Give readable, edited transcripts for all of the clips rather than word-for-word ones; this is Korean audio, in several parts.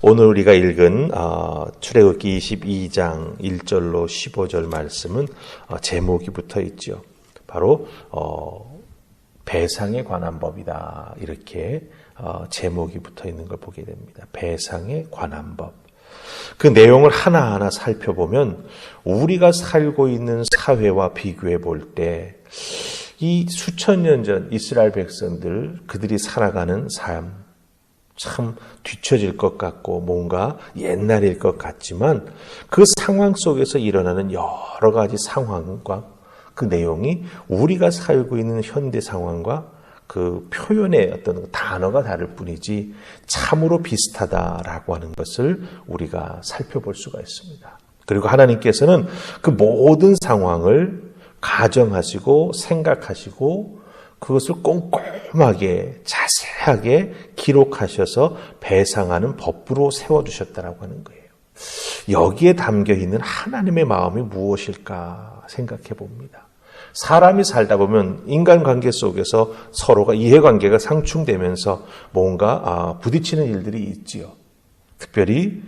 오늘 우리가 읽은 출애굽기 22장 1절로 15절 말씀은 제목이 붙어 있죠. 바로 배상에 관한 법이다. 이렇게 제목이 붙어 있는 걸 보게 됩니다. 배상에 관한 법. 그 내용을 하나하나 살펴보면 우리가 살고 있는 사회와 비교해 볼 때 이 수천 년 전 이스라엘 백성들 그들이 살아가는 삶 참 뒤처질 것 같고 뭔가 옛날일 것 같지만 그 상황 속에서 일어나는 여러 가지 상황과 그 내용이 우리가 살고 있는 현대 상황과 그 표현의 어떤 단어가 다를 뿐이지 참으로 비슷하다라고 하는 것을 우리가 살펴볼 수가 있습니다. 그리고 하나님께서는 그 모든 상황을 가정하시고 생각하시고 그것을 꼼꼼하게 자세하게 기록하셔서 배상하는 법으로 세워주셨다라고 하는 거예요. 여기에 담겨있는 하나님의 마음이 무엇일까 생각해 봅니다. 사람이 살다 보면 인간관계 속에서 서로가 이해관계가 상충되면서 뭔가 부딪히는 일들이 있지요. 특별히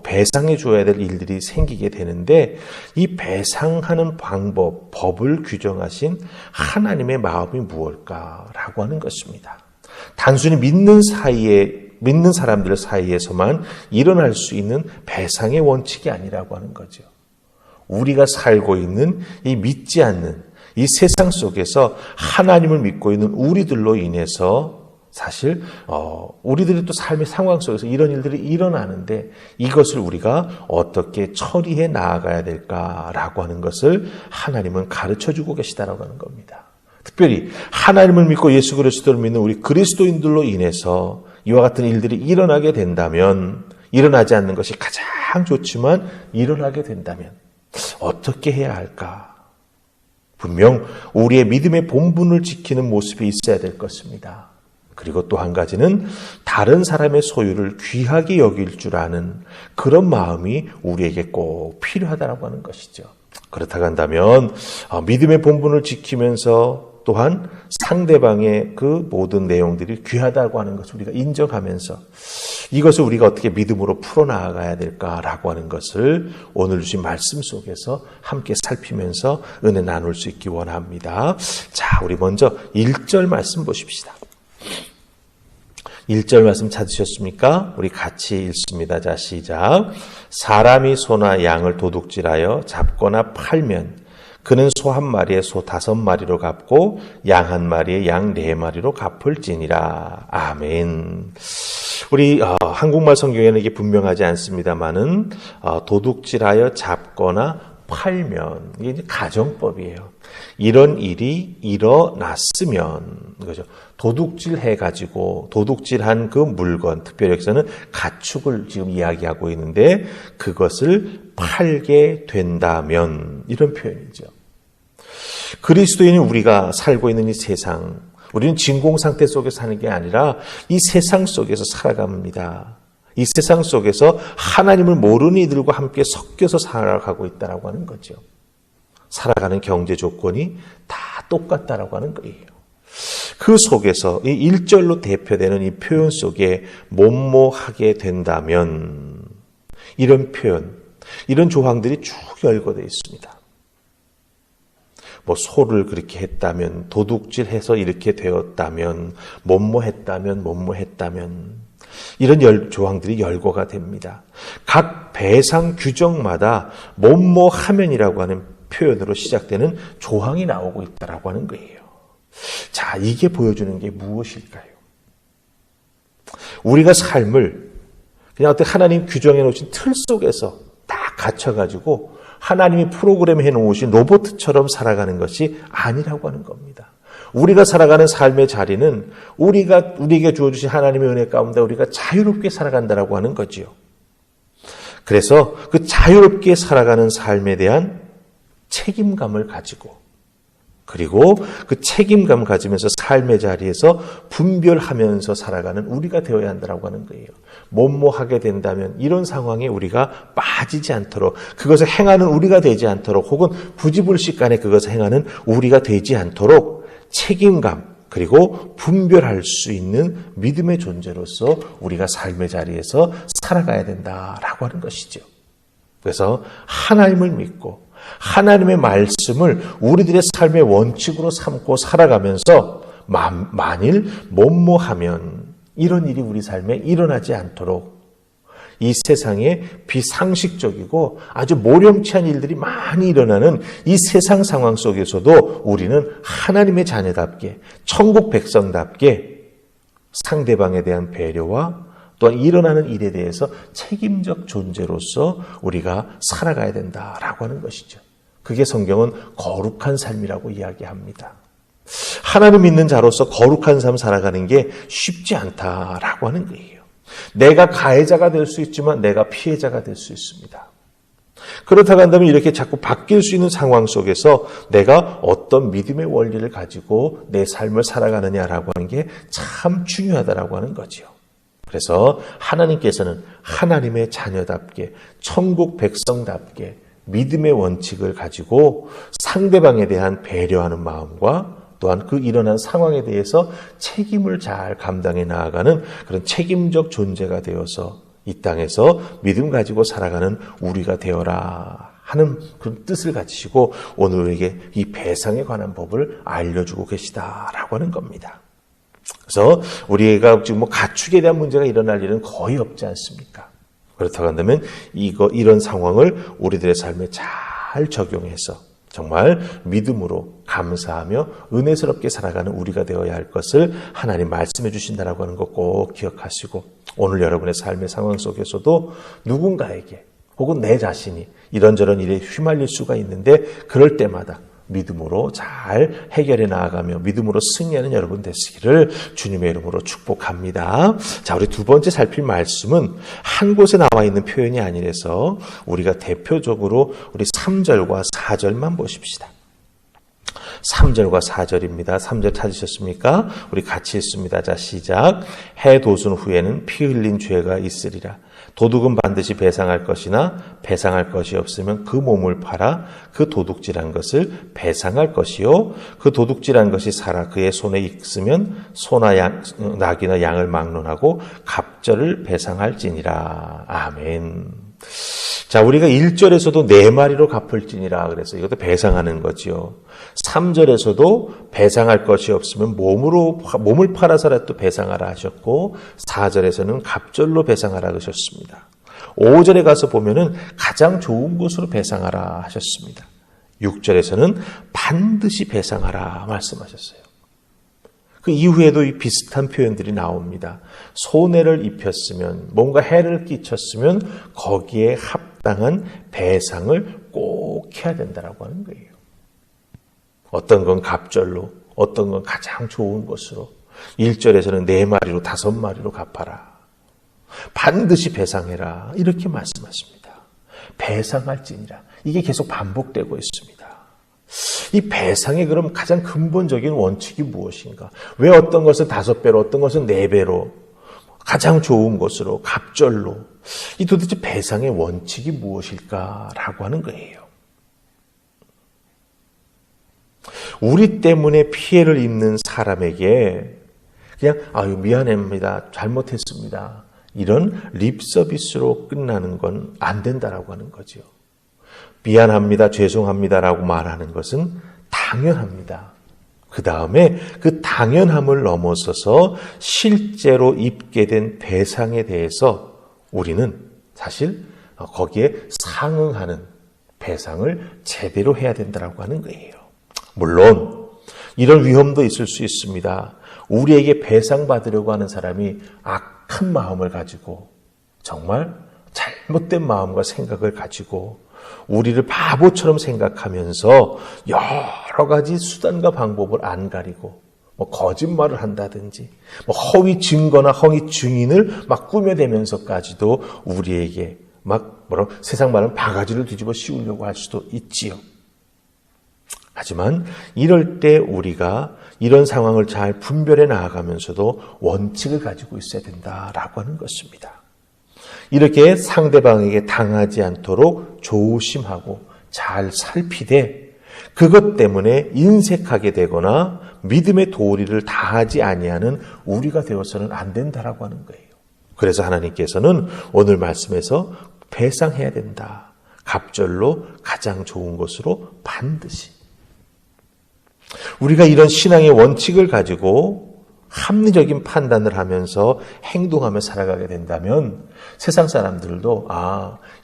배상해 줘야 될 일들이 생기게 되는데 이 배상하는 방법, 법을 규정하신 하나님의 마음이 무엇일까라고 하는 것입니다. 단순히 믿는 사람들 사이에서만 일어날 수 있는 배상의 원칙이 아니라고 하는 거죠. 우리가 살고 있는 이 믿지 않는 이 세상 속에서 하나님을 믿고 있는 우리들로 인해서 사실 우리들이 또 삶의 상황 속에서 이런 일들이 일어나는데 이것을 우리가 어떻게 처리해 나아가야 될까라고 하는 것을 하나님은 가르쳐주고 계시다라고 하는 겁니다. 특별히 하나님을 믿고 예수 그리스도를 믿는 우리 그리스도인들로 인해서 이와 같은 일들이 일어나게 된다면 일어나지 않는 것이 가장 좋지만 일어나게 된다면 어떻게 해야 할까? 분명 우리의 믿음의 본분을 지키는 모습이 있어야 될 것입니다. 그리고 또 한 가지는 다른 사람의 소유를 귀하게 여길 줄 아는 그런 마음이 우리에게 꼭 필요하다고 하는 것이죠. 그렇다고 한다면 믿음의 본분을 지키면서 또한 상대방의 그 모든 내용들이 귀하다고 하는 것을 우리가 인정하면서 이것을 우리가 어떻게 믿음으로 풀어나가야 될까라고 하는 것을 오늘 주신 말씀 속에서 함께 살피면서 은혜 나눌 수 있기 원합니다. 자, 우리 먼저 1절 말씀 보십시다. 1절 말씀 찾으셨습니까? 우리 같이 읽습니다. 자, 시작. 사람이 소나 양을 도둑질하여 잡거나 팔면 그는 소 한 마리에 소 5마리로 갚고 양 한 마리에 양 4마리로 갚을지니라. 아멘. 우리 한국말 성경에는 이게 분명하지 않습니다만은 도둑질하여 잡거나 팔면 이게 이제 가정법이에요. 이런 일이 일어났으면 그죠. 도둑질해가지고 도둑질한 그 물건, 특별히 여기서는 가축을 지금 이야기하고 있는데 그것을 팔게 된다면 이런 표현이죠. 그리스도인인 우리가 살고 있는 이 세상, 우리는 진공 상태 속에서 사는 게 아니라 이 세상 속에서 살아갑니다. 이 세상 속에서 하나님을 모르는 이들과 함께 섞여서 살아가고 있다라고 하는 거죠. 살아가는 경제 조건이 다 똑같다라고 하는 거예요. 그 속에서 이 1절로 대표되는 이 표현 속에 뭐뭐하게 된다면 이런 표현, 이런 조항들이 쭉 열거되어 있습니다. 뭐 소를 그렇게 했다면, 도둑질해서 이렇게 되었다면, 뭐뭐했다면 이런 조항들이 열거가 됩니다. 각 배상 규정마다 뭐뭐하면이라고 하는 표현으로 시작되는 조항이 나오고 있다라고 하는 거예요. 자, 이게 보여주는 게 무엇일까요? 우리가 삶을 그냥 어떻게 하나님 규정해 놓으신 틀 속에서 딱 갇혀가지고 하나님이 프로그램 해 놓으신 로봇처럼 살아가는 것이 아니라고 하는 겁니다. 우리가 살아가는 삶의 자리는 우리에게 주어주신 하나님의 은혜 가운데 우리가 자유롭게 살아간다라고 하는 거지요. 그래서 그 자유롭게 살아가는 삶에 대한 책임감을 가지고 그리고 그 책임감 가지면서 삶의 자리에서 분별하면서 살아가는 우리가 되어야 한다고 하는 거예요. 뭐뭐하게 된다면 이런 상황에 우리가 빠지지 않도록 그것을 행하는 우리가 되지 않도록 혹은 부지불식간에 그것을 행하는 우리가 되지 않도록 책임감 그리고 분별할 수 있는 믿음의 존재로서 우리가 삶의 자리에서 살아가야 된다라고 하는 것이죠. 그래서 하나님을 믿고 하나님의 말씀을 우리들의 삶의 원칙으로 삼고 살아가면서 만일 뭐뭐하면 이런 일이 우리 삶에 일어나지 않도록 이 세상에 비상식적이고 아주 모렴치한 일들이 많이 일어나는 이 세상 상황 속에서도 우리는 하나님의 자녀답게 천국 백성답게 상대방에 대한 배려와 또한 일어나는 일에 대해서 책임적 존재로서 우리가 살아가야 된다라고 하는 것이죠. 그게 성경은 거룩한 삶이라고 이야기합니다. 하나님 믿는 자로서 거룩한 삶 살아가는 게 쉽지 않다라고 하는 거예요. 내가 가해자가 될 수 있지만 내가 피해자가 될 수 있습니다. 그렇다고 한다면 이렇게 자꾸 바뀔 수 있는 상황 속에서 내가 어떤 믿음의 원리를 가지고 내 삶을 살아가느냐라고 하는 게 참 중요하다라고 하는 거지요. 그래서 하나님께서는 하나님의 자녀답게 천국 백성답게 믿음의 원칙을 가지고 상대방에 대한 배려하는 마음과 또한 그 일어난 상황에 대해서 책임을 잘 감당해 나아가는 그런 책임적 존재가 되어서 이 땅에서 믿음 가지고 살아가는 우리가 되어라 하는 그런 뜻을 가지시고 오늘 우리에게 이 배상에 관한 법을 알려주고 계시다라고 하는 겁니다. 그래서 우리가 지금 가축에 대한 문제가 일어날 일은 거의 없지 않습니까? 그렇다고 한다면 이런 상황을 우리들의 삶에 잘 적용해서 정말 믿음으로 감사하며 은혜스럽게 살아가는 우리가 되어야 할 것을 하나님 말씀해 주신다라고 하는 것 꼭 기억하시고 오늘 여러분의 삶의 상황 속에서도 누군가에게 혹은 내 자신이 이런저런 일에 휘말릴 수가 있는데 그럴 때마다 믿음으로 잘 해결해 나아가며 믿음으로 승리하는 여러분 되시기를 주님의 이름으로 축복합니다. 자, 우리 두 번째 살필 말씀은 한 곳에 나와 있는 표현이 아니라서 우리가 대표적으로 우리 3절과 4절만 보십시다. 3절과 4절입니다. 3절 찾으셨습니까? 우리 같이 읽습니다. 자, 시작. 해 돋은 후에는 피 흘린 죄가 있으리라. 도둑은 반드시 배상할 것이나 배상할 것이 없으면 그 몸을 팔아 그 도둑질한 것을 배상할 것이요. 그 도둑질한 것이 살아 그의 손에 있으면 소나 낙이나 양을 막론하고 갑절을 배상할지니라. 아멘. 자, 우리가 1절에서도 4마리로 갚을지니라 그래서 이것도 배상하는 거지요. 3절에서도 배상할 것이 없으면 몸을 팔아서라도 배상하라 하셨고 4절에서는 갑절로 배상하라 하셨습니다. 5절에 가서 보면은 가장 좋은 곳으로 배상하라 하셨습니다. 6절에서는 반드시 배상하라 말씀하셨어요. 그 이후에도 이 비슷한 표현들이 나옵니다. 손해를 입혔으면 뭔가 해를 끼쳤으면 거기에 합당한 배상을 꼭 해야 된다라고 하는 거예요. 어떤 건 갑절로, 어떤 건 가장 좋은 것으로 1절에서는 4마리로 5마리로 갚아라. 반드시 배상해라. 이렇게 말씀하십니다. 배상할지니라. 이게 계속 반복되고 있습니다. 이 배상의 그럼 가장 근본적인 원칙이 무엇인가? 왜 어떤 것은 5배로, 어떤 것은 4배로, 가장 좋은 것으로, 갑절로. 이 도대체 배상의 원칙이 무엇일까라고 하는 거예요. 우리 때문에 피해를 입는 사람에게 그냥 미안합니다. 잘못했습니다. 이런 립 서비스로 끝나는 건 안 된다라고 하는 거죠. 미안합니다. 죄송합니다라고 말하는 것은 당연합니다. 그 다음에 그 당연함을 넘어서서 실제로 입게 된 배상에 대해서 우리는 사실 거기에 상응하는 배상을 제대로 해야 된다라고 하는 거예요. 물론 이런 위험도 있을 수 있습니다. 우리에게 배상받으려고 하는 사람이 악한 마음을 가지고 정말 잘못된 마음과 생각을 가지고 우리를 바보처럼 생각하면서 여러 가지 수단과 방법을 안 가리고 거짓말을 한다든지 허위 증거나 허위 증인을 막 꾸며대면서까지도 우리에게 세상 말은 바가지를 뒤집어 씌우려고 할 수도 있지요. 하지만 이럴 때 우리가 이런 상황을 잘 분별해 나아가면서도 원칙을 가지고 있어야 된다라고 하는 것입니다. 이렇게 상대방에게 당하지 않도록 조심하고 잘 살피되 그것 때문에 인색하게 되거나 믿음의 도리를 다하지 아니하는 우리가 되어서는 안 된다라고 하는 거예요. 그래서 하나님께서는 오늘 말씀에서 배상해야 된다. 갑절로 가장 좋은 것으로 반드시. 우리가 이런 신앙의 원칙을 가지고 합리적인 판단을 하면서 행동하며 살아가게 된다면 세상 사람들도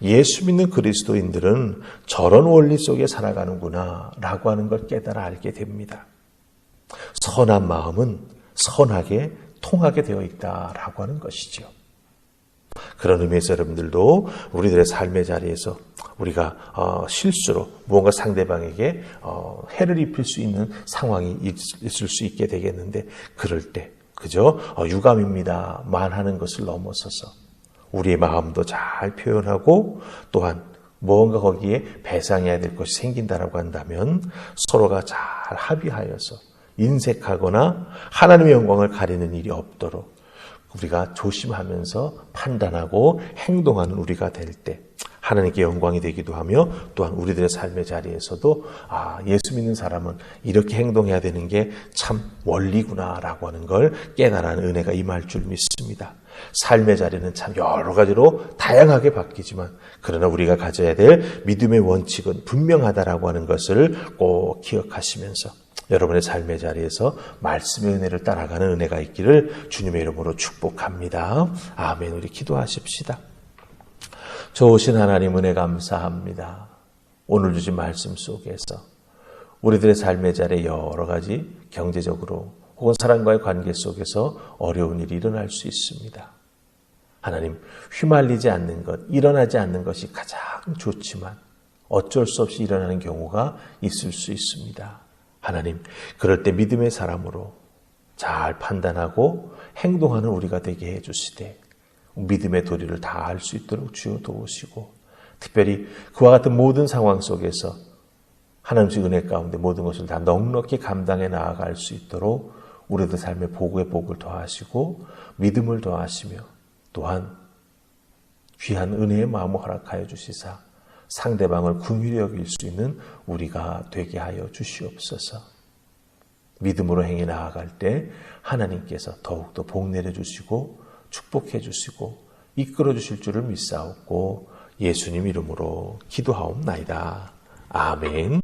예수 믿는 그리스도인들은 저런 원리 속에 살아가는구나 라고 하는 걸 깨달아 알게 됩니다. 선한 마음은 선하게 통하게 되어 있다라고 하는 것이죠. 그런 의미에서 여러분들도 우리들의 삶의 자리에서 우리가 실수로 무언가 상대방에게 해를 입힐 수 있는 상황이 있을 수 있게 되겠는데 그럴 때 그저 유감입니다 만 하는 것을 넘어서서 우리의 마음도 잘 표현하고 또한 무언가 거기에 배상해야 될 것이 생긴다라고 한다면 서로가 잘 합의하여서 인색하거나 하나님의 영광을 가리는 일이 없도록 우리가 조심하면서 판단하고 행동하는 우리가 될 때 하나님께 영광이 되기도 하며 또한 우리들의 삶의 자리에서도 예수 믿는 사람은 이렇게 행동해야 되는 게 참 원리구나라고 하는 걸 깨달아는 은혜가 임할 줄 믿습니다. 삶의 자리는 참 여러 가지로 다양하게 바뀌지만 그러나 우리가 가져야 될 믿음의 원칙은 분명하다라고 하는 것을 꼭 기억하시면서 여러분의 삶의 자리에서 말씀의 은혜를 따라가는 은혜가 있기를 주님의 이름으로 축복합니다. 아멘. 우리 기도하십시다. 좋으신 하나님 은혜 감사합니다. 오늘 주신 말씀 속에서 우리들의 삶의 자리에 여러 가지 경제적으로 혹은 사람과의 관계 속에서 어려운 일이 일어날 수 있습니다. 하나님, 휘말리지 않는 것, 일어나지 않는 것이 가장 좋지만 어쩔 수 없이 일어나는 경우가 있을 수 있습니다. 하나님, 그럴 때 믿음의 사람으로 잘 판단하고 행동하는 우리가 되게 해주시되 믿음의 도리를 다 할 수 있도록 주여 도우시고 특별히 그와 같은 모든 상황 속에서 하나님의 은혜 가운데 모든 것을 다 넉넉히 감당해 나아갈 수 있도록 우리들 삶의 복의 복을 더하시고 믿음을 더하시며 또한 귀한 은혜의 마음을 허락하여 주시사 상대방을 긍휼히 여길 수 있는 우리가 되게 하여 주시옵소서. 믿음으로 행해 나아갈 때 하나님께서 더욱더 복 내려주시고 축복해 주시고 이끌어 주실 줄을 믿사옵고 예수님 이름으로 기도하옵나이다. 아멘.